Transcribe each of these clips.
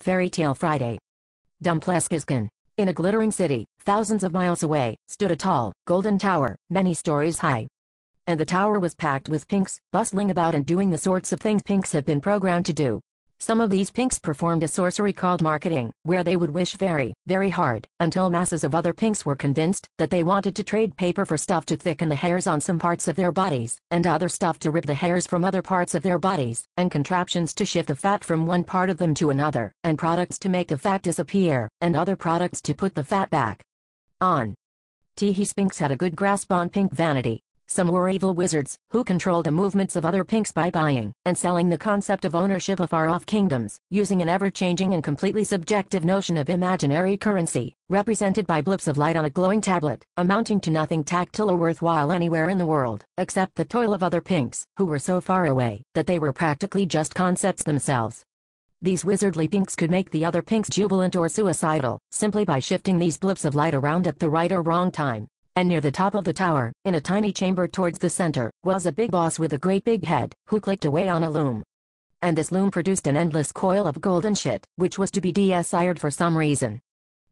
Fairy Tale Friday. Dumpleschizkin. In a glittering city, thousands of miles away, stood a tall, golden tower, many stories high. And the tower was packed with pinks, bustling about and doing the sorts of things pinks have been programmed to do. Some of these pinks performed a sorcery called marketing, where they would wish very, very hard, until masses of other pinks were convinced that they wanted to trade paper for stuff to thicken the hairs on some parts of their bodies, and other stuff to rip the hairs from other parts of their bodies, and contraptions to shift the fat from one part of them to another, and products to make the fat disappear, and other products to put the fat back on. Teehee Spinks had a good grasp on pink vanity. Some were evil wizards, who controlled the movements of other pinks by buying and selling the concept of ownership of far-off kingdoms, using an ever-changing and completely subjective notion of imaginary currency, represented by blips of light on a glowing tablet, amounting to nothing tactile or worthwhile anywhere in the world, except the toil of other pinks, who were so far away that they were practically just concepts themselves. These wizardly pinks could make the other pinks jubilant or suicidal, simply by shifting these blips of light around at the right or wrong time. And near the top of the tower, in a tiny chamber towards the center, was a big boss with a great big head, who clicked away on a loom. And this loom produced an endless coil of golden shit, which was to be desired for some reason.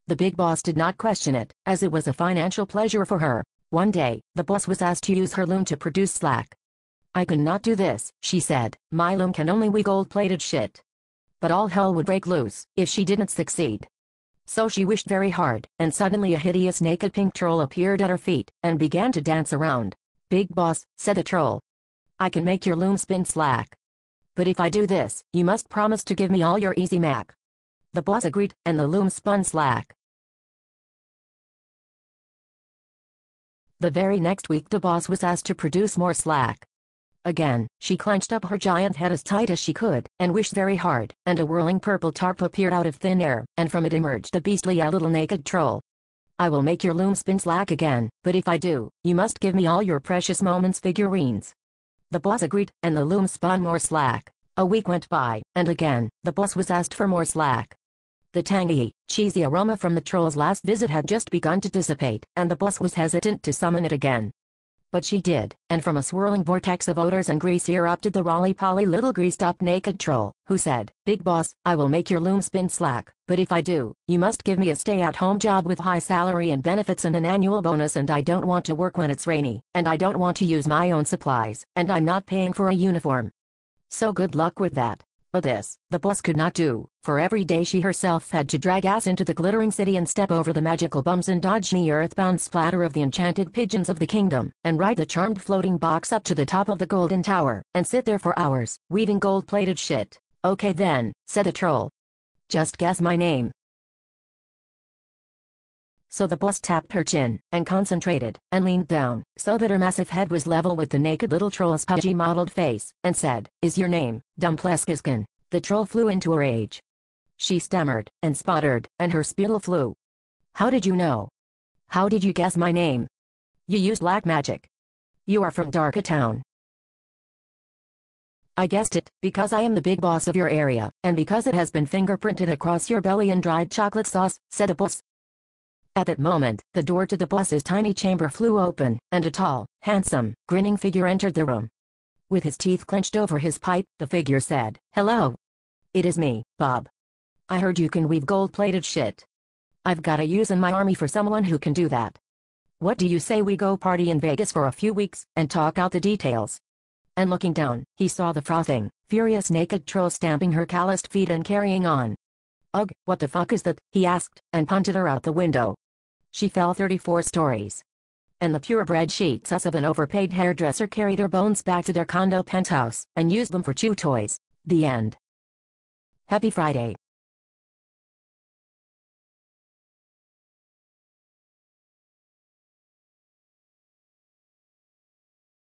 The big boss did not question it, as it was a financial pleasure for her. One day, the boss was asked to use her loom to produce slack. "I cannot do this," she said, "my loom can only weave gold-plated shit." But all hell would break loose if she didn't succeed. So she wished very hard, and suddenly a hideous naked pink troll appeared at her feet, and began to dance around. "Big boss," said the troll, "I can make your loom spin slack. But if I do this, you must promise to give me all your easy mac." The boss agreed, and the loom spun slack. The very next week the boss was asked to produce more slack. Again, she clenched up her giant head as tight as she could, and wished very hard, and a whirling purple tarp appeared out of thin air, and from it emerged a beastly little naked troll. "I will make your loom spin slack again, but if I do, you must give me all your precious moments figurines." The boss agreed, and the loom spun more slack. A week went by, and again, the boss was asked for more slack. The tangy, cheesy aroma from the troll's last visit had just begun to dissipate, and the boss was hesitant to summon it again. But she did, and from a swirling vortex of odors and grease erupted the roly-poly little greased-up naked troll, who said, "Big boss, I will make your loom spin slack, but if I do, you must give me a stay-at-home job with high salary and benefits and an annual bonus, and I don't want to work when it's rainy, and I don't want to use my own supplies, and I'm not paying for a uniform." So good luck with that. But this, the boss could not do, for every day she herself had to drag ass into the glittering city and step over the magical bumps and dodge the earthbound splatter of the enchanted pigeons of the kingdom, and ride the charmed floating box up to the top of the golden tower, and sit there for hours, weaving gold-plated shit. "Okay then," said the troll. "Just guess my name." So the boss tapped her chin, and concentrated, and leaned down, so that her massive head was level with the naked little troll's pudgy mottled face, and said, "Is your name Dumpleschizkin?" The troll flew into a rage. She stammered, and sputtered, and her spittle flew. "How did you know? How did you guess my name? You used black magic. You are from Darka Town." "I guessed it, because I am the big boss of your area, and because it has been fingerprinted across your belly in dried chocolate sauce," said the boss. At that moment, the door to the boss's tiny chamber flew open, and a tall, handsome, grinning figure entered the room. With his teeth clenched over his pipe, the figure said, "Hello. It is me, Bob. I heard you can weave gold-plated shit. I've got a use in my army for someone who can do that. What do you say we go party in Vegas for a few weeks, and talk out the details?" And looking down, he saw the frothing, furious naked troll stamping her calloused feet and carrying on. "Ugh, what the fuck is that?" he asked, and punted her out the window. She fell 34 stories. And the purebred sheets of an overpaid hairdresser carried her bones back to their condo penthouse, and used them for chew toys. The end. Happy Friday.